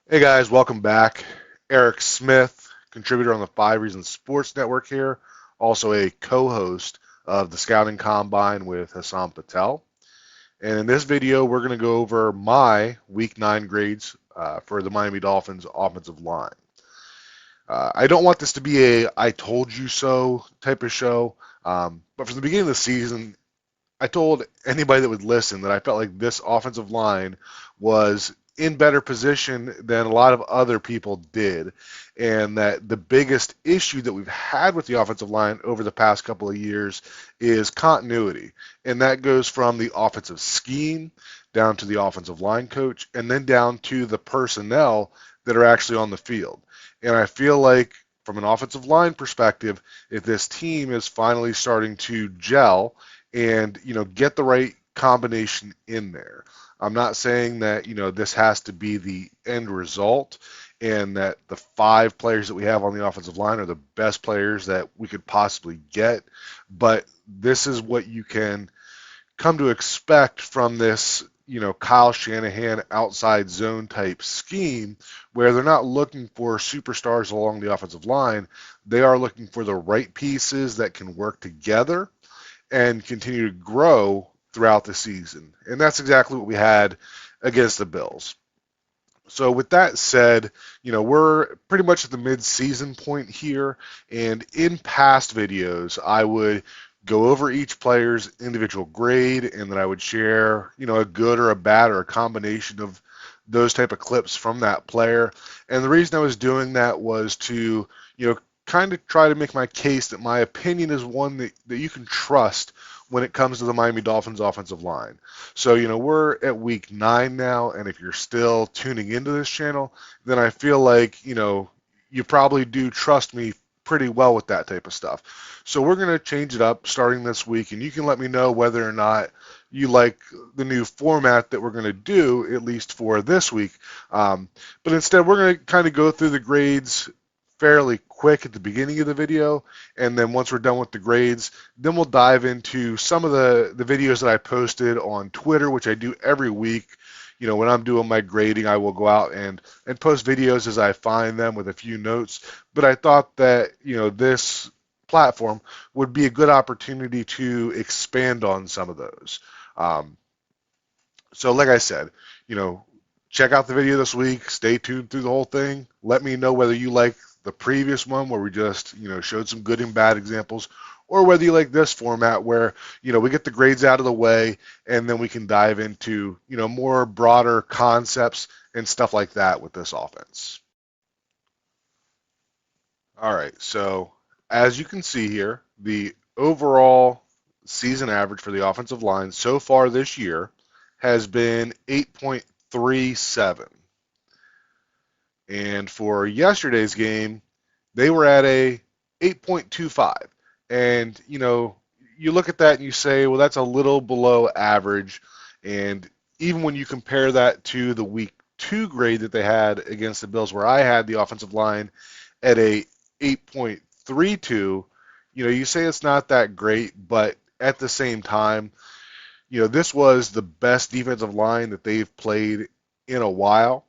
Hey guys, welcome back. Eric Smith, contributor on the Five Reasons Sports Network here, also a co-host of the Scouting Combine with Hassan Patel. And in this video, we're going to go over my Week 9 grades for the Miami Dolphins offensive line. I don't want this to be a I told you so type of show, but from the beginning of the season, I told anybody that would listen that I felt like this offensive line was in better position than a lot of other people did, and that the biggest issue that we've had with the offensive line over the past couple of years is continuity, and that goes from the offensive scheme down to the offensive line coach, and then down to the personnel that are actually on the field. And I feel like from an offensive line perspective, if this team is finally starting to gel and get the right combination in there. I'm not saying that this has to be the end result and that the five players that we have on the offensive line are the best players that we could possibly get, but this is what you can come to expect from this Kyle Shanahan outside zone type scheme where they're not looking for superstars along the offensive line. They are looking for the right pieces that can work together and continue to grow throughout the season. And that's exactly what we had against the Bills. So with that said, we're pretty much at the mid-season point here, and in past videos, I would go over each player's individual grade, and then I would share, a good or a bad or a combination of those type of clips from that player. And the reason I was doing that was to, kind of try to make my case that my opinion is one that you can trust when it comes to the Miami Dolphins offensive line. So, we're at week 9 now, and if you're still tuning into this channel, then I feel like, you probably do trust me pretty well with that type of stuff. So we're going to change it up starting this week, and you can let me know whether or not you like the new format that we're going to do, at least for this week. But instead, we're going to kind of go through the grades fairly quick at the beginning of the video, and then once we're done with the grades, then we'll dive into some of the videos that I posted on Twitter, which I do every week. When I'm doing my grading, I will go out and post videos as I find them with a few notes. But I thought that, this platform would be a good opportunity to expand on some of those. Um, so like I said, check out the video this week. Stay tuned through the whole thing. Let me know whether you like the previous one where we just, showed some good and bad examples, or whether you like this format where, we get the grades out of the way and then we can dive into, more broader concepts and stuff like that with this offense. All right, so as you can see here, the overall season average for the offensive line so far this year has been 8.37. And for yesterday's game, they were at a 8.25. And, you look at that and you say, well, that's a little below average. And even when you compare that to the week 2 grade that they had against the Bills, where I had the offensive line at a 8.32, you say it's not that great, but at the same time, this was the best defensive line that they've played in a while.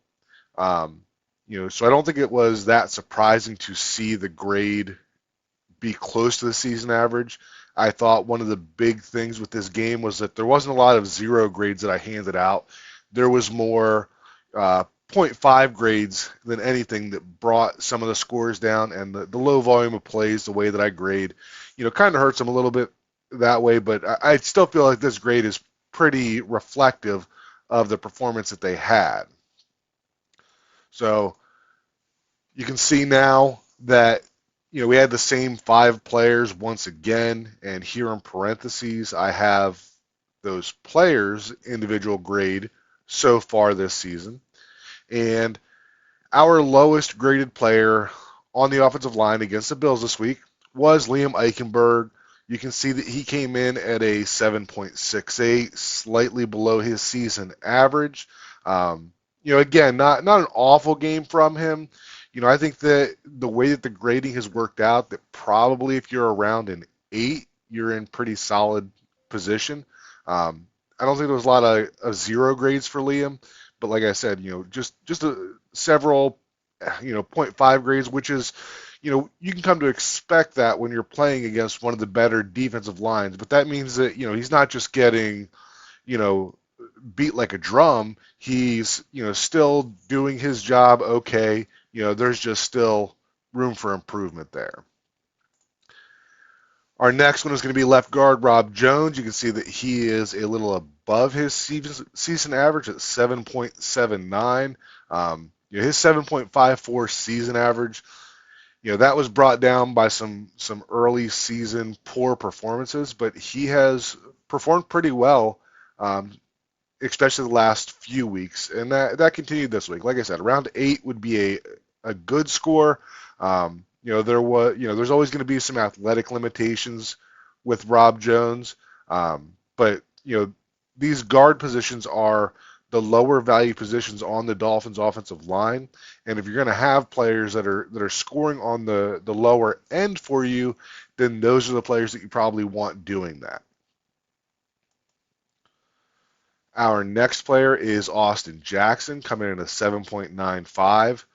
So I don't think it was that surprising to see the grade be close to the season average. I thought one of the big things with this game was that there wasn't a lot of zero grades that I handed out. There was more zero point 0.5 grades than anything that brought some of the scores down, and the low volume of plays, the way that I grade, kind of hurts them a little bit that way, but I still feel like this grade is pretty reflective of the performance that they had. So you can see now that we had the same five players once again, and here in parentheses I have those players' individual grade so far this season. And our lowest graded player on the offensive line against the Bills this week was Liam Eichenberg. You can see that he came in at a 7.68, slightly below his season average. Again, not an awful game from him. I think that the way that the grading has worked out, that probably if you're around an 8, you're in pretty solid position. I don't think there was a lot of zero grades for Liam, but like I said, just several, 0.5 grades, which is, you can come to expect that when you're playing against one of the better defensive lines. But that means that, he's not just getting, you know, beat like a drum. He's, still doing his job okay. There's just still room for improvement there. Our next one is going to be left guard Rob Jones. You can see that he is a little above his season average at 7.79. His 7.54 season average, that was brought down by some early season poor performances, but he has performed pretty well, especially the last few weeks, and that continued this week. Like I said, around 8 would be a good score. There's always going to be some athletic limitations with Rob Jones, but these guard positions are the lower value positions on the Dolphins offensive line, and if you're going to have players that are scoring on the lower end for you, then those are the players that you probably want doing that. Our next player is Austin Jackson, coming in at 7.95.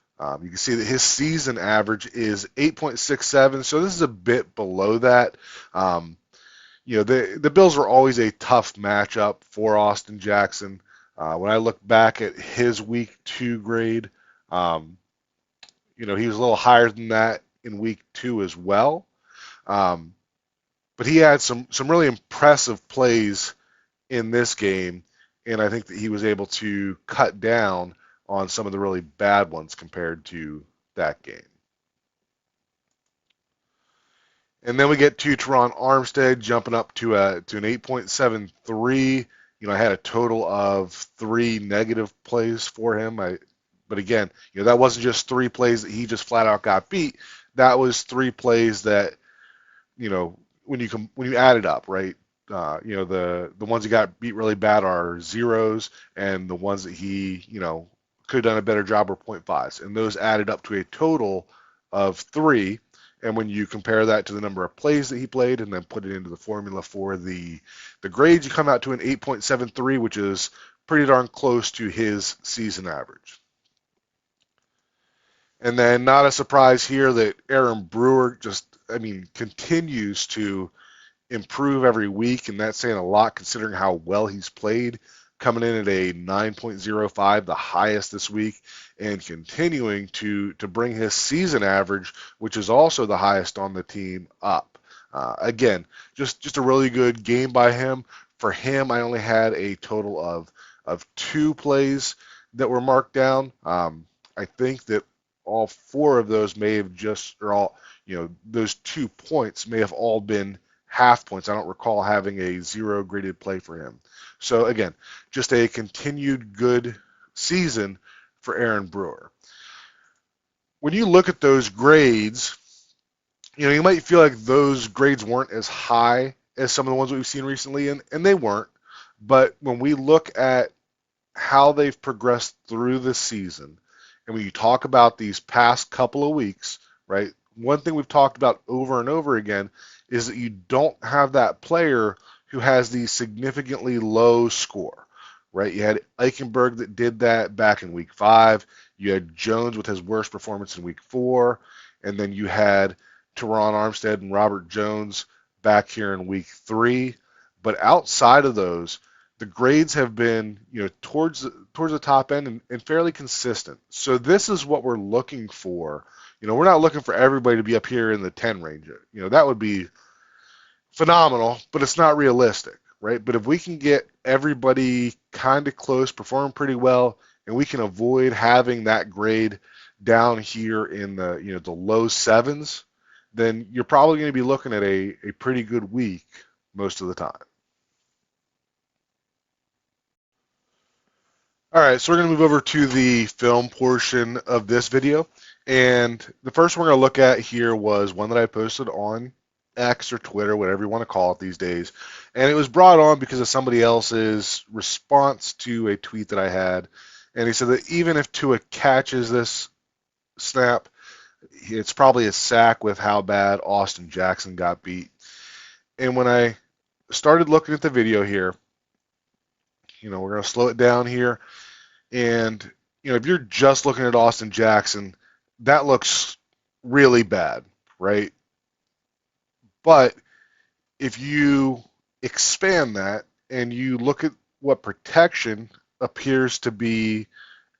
You can see that his season average is 8.67, so this is a bit below that. The Bills were always a tough matchup for Austin Jackson. When I look back at his week 2 grade, he was a little higher than that in week 2 as well. But he had some really impressive plays in this game, and I think that he was able to cut down on some of the really bad ones compared to that game. And then we get to Teron Armstead jumping up to an 8.73. I had a total of 3 negative plays for him. But again, that wasn't just 3 plays that he just flat out got beat. That was 3 plays that, when you add it up, right? The ones he got beat really bad are zeros, and the ones that he, could have done a better job were 0.5s, and those added up to a total of 3. And when you compare that to the number of plays that he played and then put it into the formula for the grades, you come out to an 8.73, which is pretty darn close to his season average. And then not a surprise here that Aaron Brewer continues to improve every week, and that's saying a lot considering how well he's played, coming in at a 9.05, the highest this week, and continuing to bring his season average, which is also the highest on the team, up. Again, just a really good game by him. For him, I only had a total of 2 plays that were marked down. I think that all 4 of those may have those 2 points may have all been half points. I don't recall having a 0 graded play for him. So again, just a continued good season for Aaron Brewer. When you look at those grades, you might feel like those grades weren't as high as some of the ones we've seen recently, and they weren't. But when we look at how they've progressed through the season, and when you talk about these past couple of weeks, right, one thing we've talked about over and over again is that you don't have that player who has the significantly low score, right? You had Eichenberg that did that back in week 5. You had Jones with his worst performance in week 4. And then you had Teron Armstead and Robert Jones back here in week 3. But outside of those, the grades have been, towards the top end and fairly consistent. So this is what we're looking for. We're not looking for everybody to be up here in the 10 range. That would be phenomenal, but it's not realistic, right? But if we can get everybody kind of close, performing pretty well, and we can avoid having that grade down here in the the low 7s, then you're probably going to be looking at a pretty good week most of the time. All right, so we're going to move over to the film portion of this video. And the first one we're going to look at here was one that I posted on X or Twitter, whatever you want to call it these days. And it was brought on because of somebody else's response to a tweet that I had. And he said that even if Tua catches this snap, it's probably a sack with how bad Austin Jackson got beat. And when I started looking at the video here, we're going to slow it down here. And, if you're just looking at Austin Jackson, that looks really bad, right? But if you expand that and you look at what protection appears to be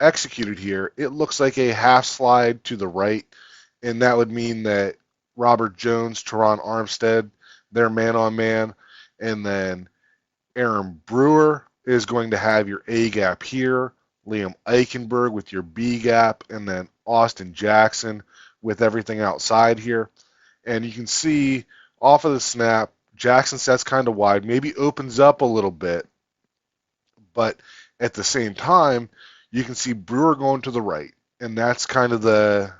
executed here, it looks like a half slide to the right, and that would mean that Robert Jones, Teron Armstead, they're man on man, and then Aaron Brewer is going to have your A gap here, Liam Eichenberg with your B gap, and then Austin Jackson with everything outside here. And you can see off of the snap, Jackson sets kind of wide, maybe opens up a little bit, but at the same time, you can see Brewer going to the right, and that's kind of the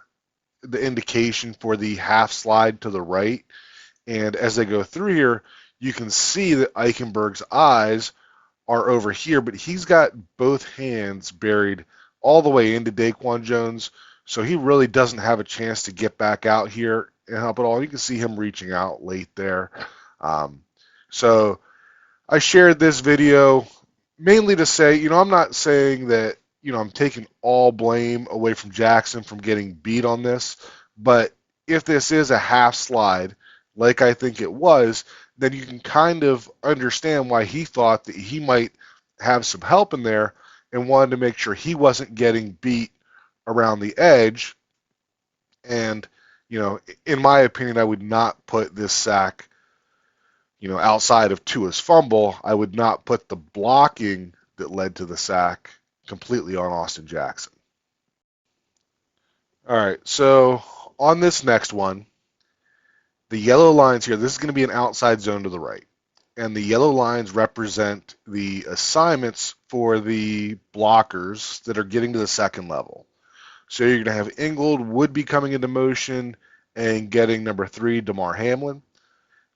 indication for the half slide to the right. And as they go through here, you can see that Eichenberg's eyes are over here, but he's got both hands buried all the way into Daquan Jones, so he really doesn't have a chance to get back out here and help at all. You can see him reaching out late there. So I shared this video mainly to say, I'm not saying that, I'm taking all blame away from Jackson from getting beat on this, but if this is a half slide, like I think it was, then you can kind of understand why he thought that he might have some help in there and wanted to make sure he wasn't getting beat around the edge. And, in my opinion, I would not put this sack, outside of Tua's fumble. I would not put the blocking that led to the sack completely on Austin Jackson. All right, so on this next one, the yellow lines here, this is going to be an outside zone to the right. And the yellow lines represent the assignments for the blockers that are getting to the second level. So you're going to have Ingold would be coming into motion and getting number 3, Damar Hamlin.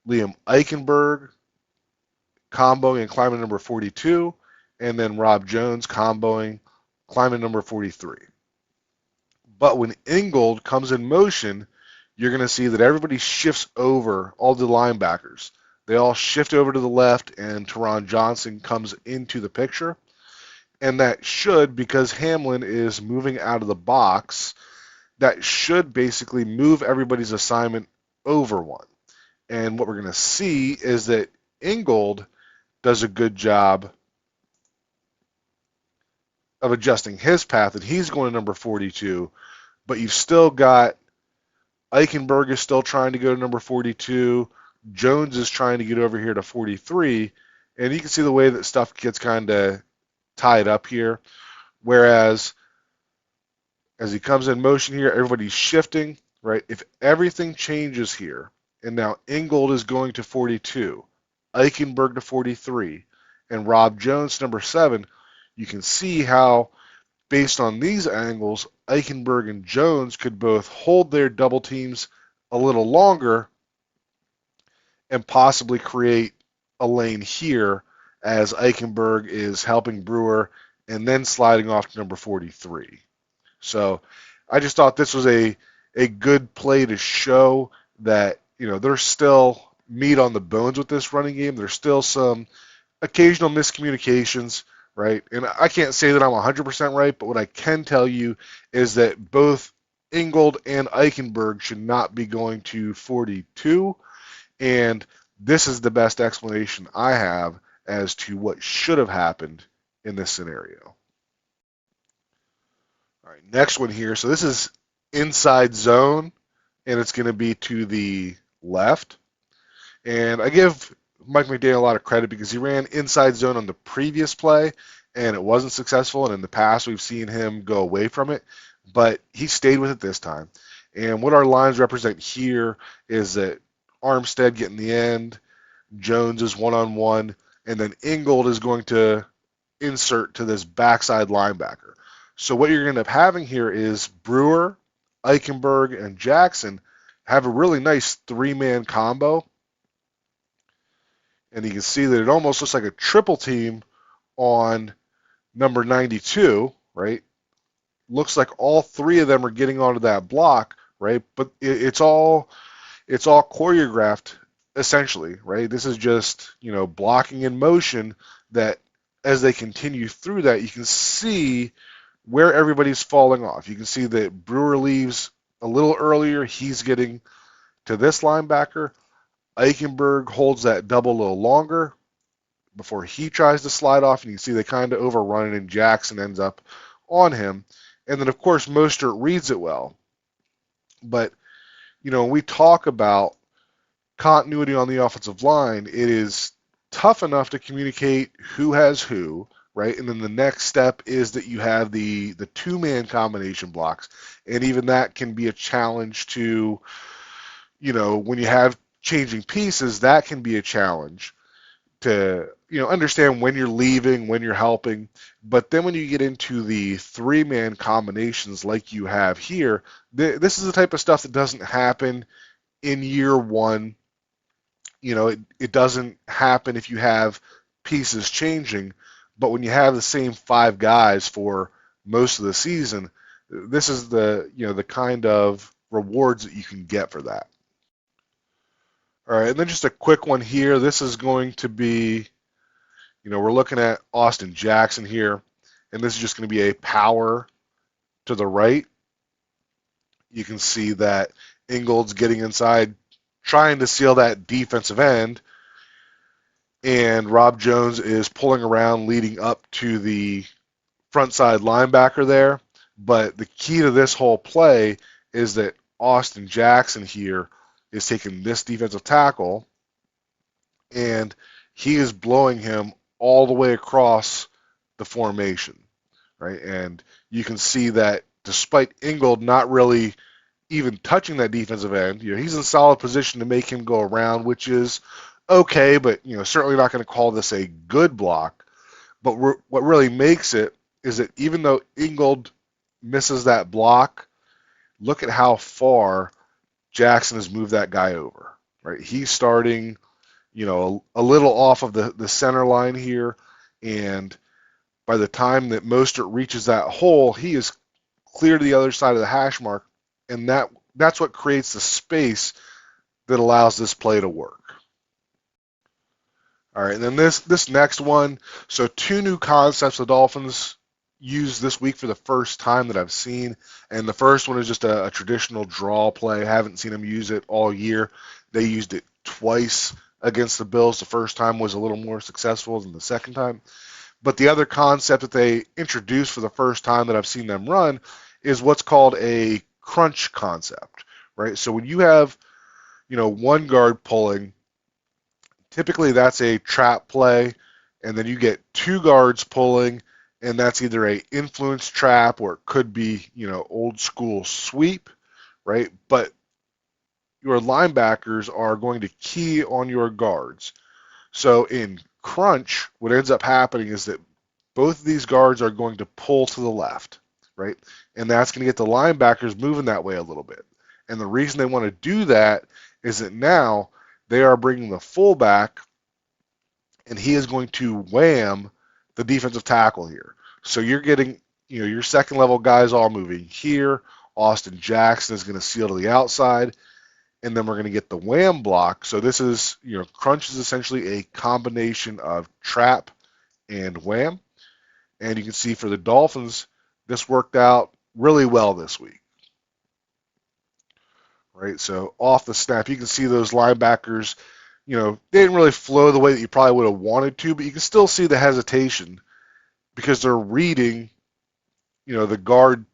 Liam Eichenberg comboing and climbing number 42. And then Rob Jones comboing, climbing number 43. But when Ingold comes in motion, you're going to see that everybody shifts over, all the linebackers. They all shift over to the left, and Teron Johnson comes into the picture. And that should, because Hamlin is moving out of the box, that should basically move everybody's assignment over one. And what we're going to see is that Ingold does a good job of adjusting his path, and he's going to number 42, but you've still got Eichenberg is still trying to go to number 42. Jones is trying to get over here to 43. And you can see the way that stuff gets kind of tied up here. Whereas as he comes in motion here, everybody's shifting, right? If everything changes here, and now Ingold is going to 42, Eichenberg to 43, and Rob Jones number 7, you can see how based on these angles, Eichenberg and Jones could both hold their double teams a little longer and possibly create a lane here as Eichenberg is helping Brewer and then sliding off to number 43. So I just thought this was a good play to show that, there's still meat on the bones with this running game. There's still some occasional miscommunications, right? And I can't say that I'm 100% right, but what I can tell you is that both Ingold and Eichenberg should not be going to 42, and this is the best explanation I have as to what should have happened in this scenario. All right, next one here. So this is inside zone, and it's going to be to the left. And I give Mike McDaniel a lot of credit because he ran inside zone on the previous play, and it wasn't successful. And in the past, we've seen him go away from it, but he stayed with it this time. And what our lines represent here is that Armstead getting the end, Jones is one-on-one, and then Ingold is going to insert to this backside linebacker. So what you're going to end up having here is Brewer, Eichenberg, and Jackson have a really nice three-man combo. And you can see that it almost looks like a triple team on number 92, right? Looks like all three of them are getting onto that block, right? But it's all choreographed essentially, right? This is just, blocking in motion that as they continue through that, you can see where everybody's falling off. You can see that Brewer leaves a little earlier. He's getting to this linebacker. Eichenberg holds that double a little longer before he tries to slide off, and you can see they kind of overrun it, and Jackson ends up on him. And then, of course, Mostert reads it well. But, when we talk about continuity on the offensive line, it is tough enough to communicate who has who, right? And then the next step is that you have the two-man combination blocks, and even that can be a challenge to, when you have changing pieces, that can be a challenge to, understand when you're leaving, when you're helping. But then when you get into the three-man combinations like you have here, this is the type of stuff that doesn't happen in year one. It doesn't happen if you have pieces changing, but when you have the same five guys for most of the season, this is the kind of rewards that you can get for that. All right, and then just a quick one here. This is going to be, we're looking at Austin Jackson here, and this is just going to be a power to the right. You can see that Ingold's getting inside, trying to seal that defensive end, and Rob Jones is pulling around leading up to the front side linebacker there. But the key to this whole play is that Austin Jackson here is taking this defensive tackle, and he is blowing him all the way across the formation, right? And you can see that despite Ingold not really even touching that defensive end, he's in solid position to make him go around, which is okay, but certainly not going to call this a good block. But what really makes it is that even though Ingold misses that block, look at how far Jackson has moved that guy over, right? He's starting, a little off of the center line here, and by the time that Mostert reaches that hole, he is clear to the other side of the hash mark, and that's what creates the space that allows this play to work. All right, and then this next one, so two new concepts the Dolphins used this week for the first time that I've seen, and the first one is just a traditional draw play. I haven't seen them use it all year. They used it twice against the Bills. The first time was a little more successful than the second time. But the other concept that they introduced for the first time that I've seen them run is what's called a crunch concept, right? So when you have, one guard pulling, typically that's a trap play, and then you get two guards pulling, and that's either a influence trap or it could be, old school sweep, right? But your linebackers are going to key on your guards. So in crunch, what ends up happening is that both of these guards are going to pull to the left, right? And that's going to get the linebackers moving that way a little bit. And the reason they want to do that is that now they are bringing the fullback, and he is going to wham the defensive tackle here. So you're getting, your second level guys all moving here. Austin Jackson is going to seal to the outside, and then we're going to get the wham block. So this is, crunch is essentially a combination of trap and wham. And you can see for the Dolphins, this worked out really well this week. Right, so off the snap, you can see those linebackers, they didn't really flow the way that you probably would have wanted to, but you can still see the hesitation because they're reading, the guard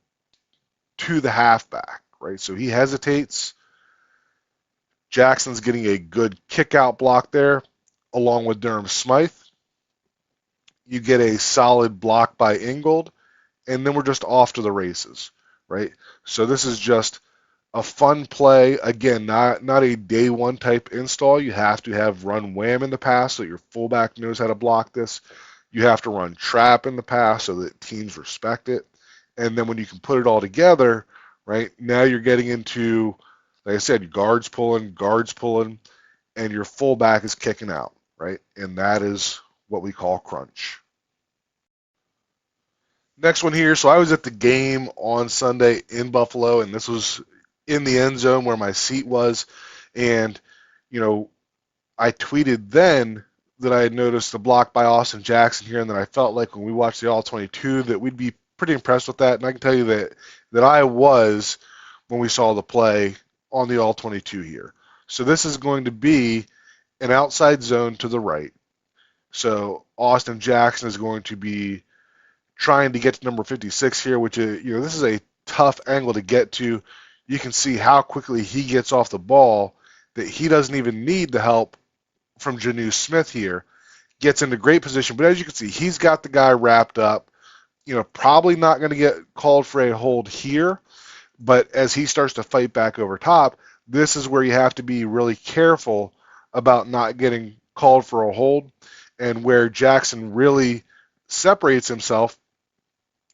to the halfback, right? So he hesitates. Jackson's getting a good kick-out block there, along with Durham Smythe. You get a solid block by Ingold, and then we're just off to the races, right? So this is just a fun play. Again, not a day one type install. You have to have run wham in the past so your fullback knows how to block this. You have to run trap in the past so that teams respect it. And then when you can put it all together, right, now you're getting into, like I said, guards pulling, and your fullback is kicking out, right? And that is what we call crunch. Next one here. So I was at the game on Sunday in Buffalo, and this was in the end zone where my seat was. And, I tweeted then that I had noticed the block by Austin Jackson here, and that I felt like when we watched the All-22 that we'd be pretty impressed with that. And I can tell you that I was when we saw the play on the All-22 here. So this is going to be an outside zone to the right. So Austin Jackson is going to be trying to get to number 56 here, which is, this is a tough angle to get to. You can see how quickly he gets off the ball, that he doesn't even need the help from Janu Smith here. Gets into great position, but as you can see, he's got the guy wrapped up. Probably not going to get called for a hold here, but as he starts to fight back over top, this is where you have to be really careful about not getting called for a hold, and where Jackson really separates himself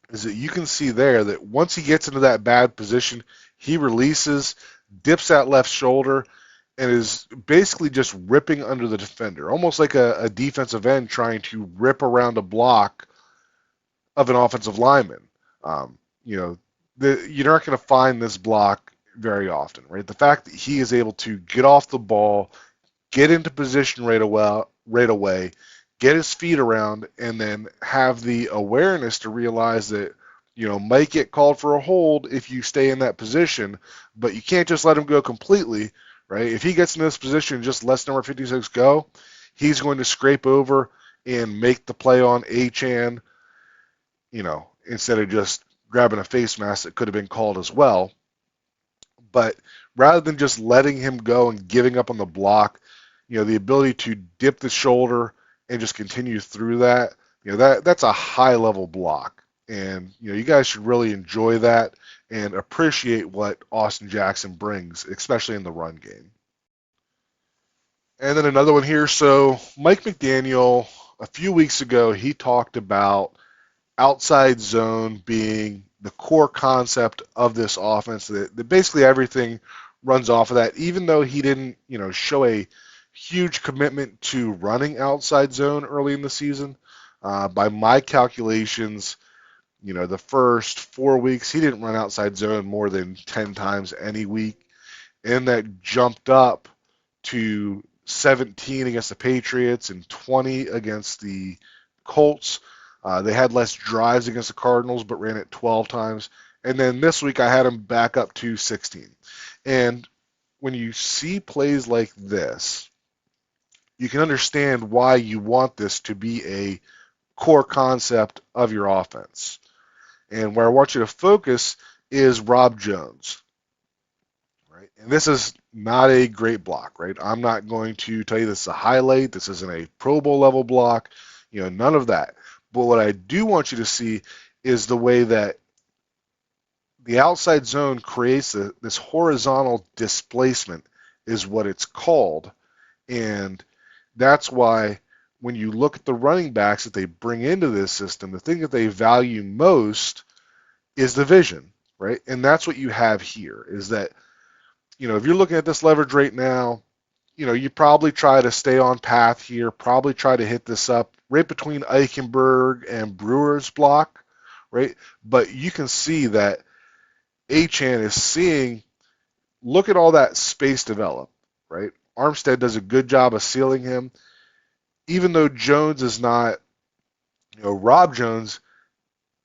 is that you can see there that once he gets into that bad position, he releases, dips that left shoulder, and is basically just ripping under the defender, almost like a defensive end trying to rip around a block of an offensive lineman. You're not going to find this block very often, right? The fact that he is able to get off the ball, get into position right away, get his feet around, and then have the awareness to realize that, might get called for a hold if you stay in that position, but you can't just let him go completely, right? If he gets in this position and just lets number 56 go, he's going to scrape over and make the play on Achane, instead of just grabbing a face mask that could have been called as well. But rather than just letting him go and giving up on the block, the ability to dip the shoulder and just continue through that, that's a high level block. And, you guys should really enjoy that and appreciate what Austin Jackson brings, especially in the run game. And then another one here. So Mike McDaniel, a few weeks ago, he talked about outside zone being the core concept of this offense, that basically everything runs off of that, even though he didn't, show a huge commitment to running outside zone early in the season. By my calculations, the first 4 weeks, he didn't run outside zone more than 10 times any week. And that jumped up to 17 against the Patriots and 20 against the Colts. They had less drives against the Cardinals, but ran it 12 times. And then this week, I had him back up to 16. And when you see plays like this, you can understand why you want this to be a core concept of your offense. And where I want you to focus is Rob Jones, right? And this is not a great block, right? I'm not going to tell you this is a highlight. This isn't a Pro Bowl level block, none of that. But what I do want you to see is the way that the outside zone creates this horizontal displacement is what it's called. And that's why when you look at the running backs that they bring into this system, the thing that they value most is the vision, right? And that's what you have here is that, if you're looking at this leverage right now, you probably try to stay on path here, probably try to hit this up right between Eichenberg and Brewer's block, right? But you can see that Achane is seeing, look at all that space develop, right? Armstead does a good job of sealing him. Even though Jones is not, Rob Jones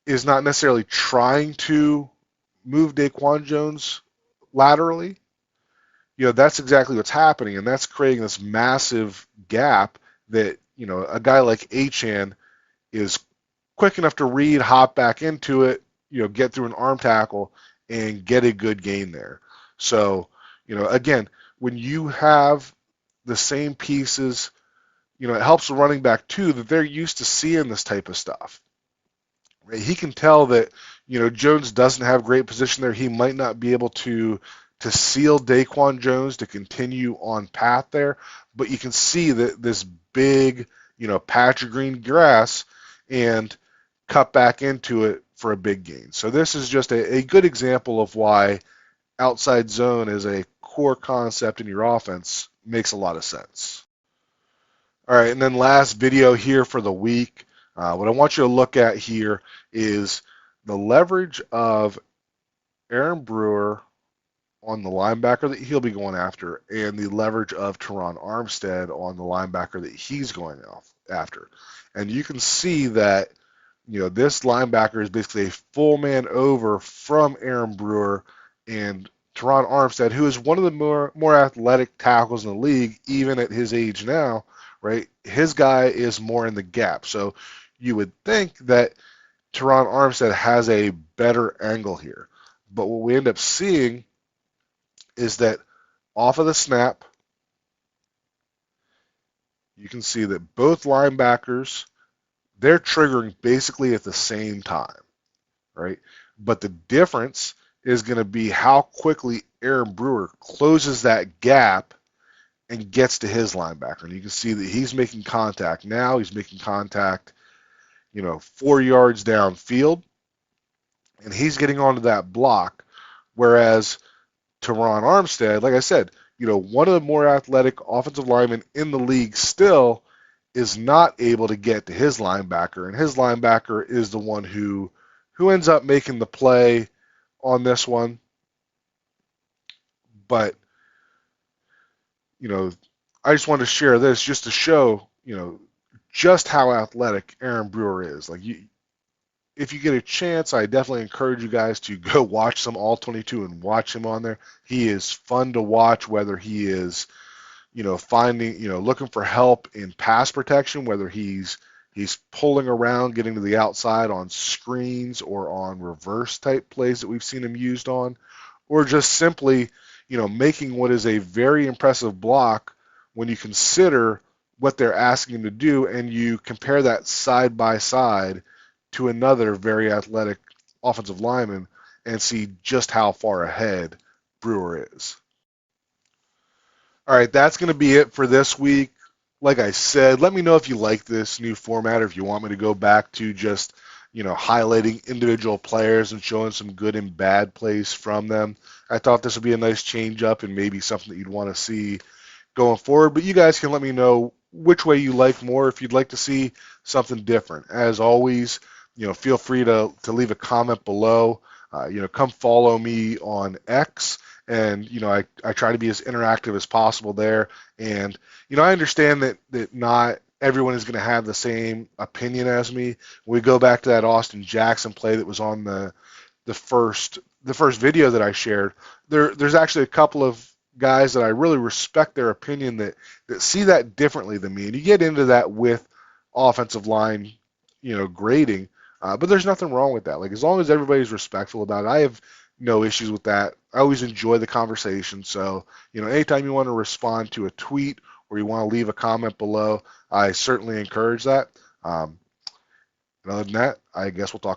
is not necessarily trying to move Daquan Jones laterally, that's exactly what's happening, and that's creating this massive gap that, a guy like Achane is quick enough to read, hop back into it, get through an arm tackle, and get a good gain there. So, again, when you have the same pieces, it helps the running back too that they're used to seeing this type of stuff. Right? He can tell that, Jones doesn't have great position there. He might not be able to seal Daquan Jones to continue on path there, but you can see that this big, patch of green grass and cut back into it for a big gain. So this is just a good example of why outside zone is a core concept in your offense. Makes a lot of sense. All right, and then last video here for the week. What I want you to look at here is the leverage of Aaron Brewer on the linebacker that he'll be going after and the leverage of Teron Armstead on the linebacker that he's going after. And you can see that, this linebacker is basically a full man over from Aaron Brewer, and Teron Armstead, who is one of the more athletic tackles in the league, even at his age now, right? His guy is more in the gap. So you would think that Teron Armstead has a better angle here. But what we end up seeing is that off of the snap, you can see that both linebackers, they're triggering basically at the same time, right? But the difference is going to be how quickly Aaron Brewer closes that gap and gets to his linebacker. And you can see that he's making contact now. He's making contact, 4 yards downfield, and he's getting onto that block. Whereas Teron Armstead, like I said, one of the more athletic offensive linemen in the league still is not able to get to his linebacker, and his linebacker is the one who ends up making the play on this one. But, I just wanted to share this just to show, just how athletic Aaron Brewer is. Like, if you get a chance, I definitely encourage you guys to go watch some All-22 and watch him on there. He is fun to watch, whether he is, finding, looking for help in pass protection, whether he's pulling around, getting to the outside on screens or on reverse type plays that we've seen him used on, or just simply, making what is a very impressive block when you consider what they're asking him to do and you compare that side by side to another very athletic offensive lineman and see just how far ahead Brewer is. All right, that's going to be it for this week. Like I said, let me know if you like this new format or if you want me to go back to just, highlighting individual players and showing some good and bad plays from them. I thought this would be a nice change up and maybe something that you'd want to see going forward. But you guys can let me know which way you like more if you'd like to see something different. As always, feel free to leave a comment below. Come follow me on X. And, I try to be as interactive as possible there. And, I understand that not everyone is going to have the same opinion as me. When we go back to that Austin Jackson play that was on the first video that I shared, there's actually a couple of guys that I really respect their opinion that see that differently than me. And you get into that with offensive line, grading. But there's nothing wrong with that. Like, as long as everybody's respectful about it, I have no issues with that. I always enjoy the conversation. So, anytime you want to respond to a tweet or you want to leave a comment below, I certainly encourage that. And other than that, I guess we'll talk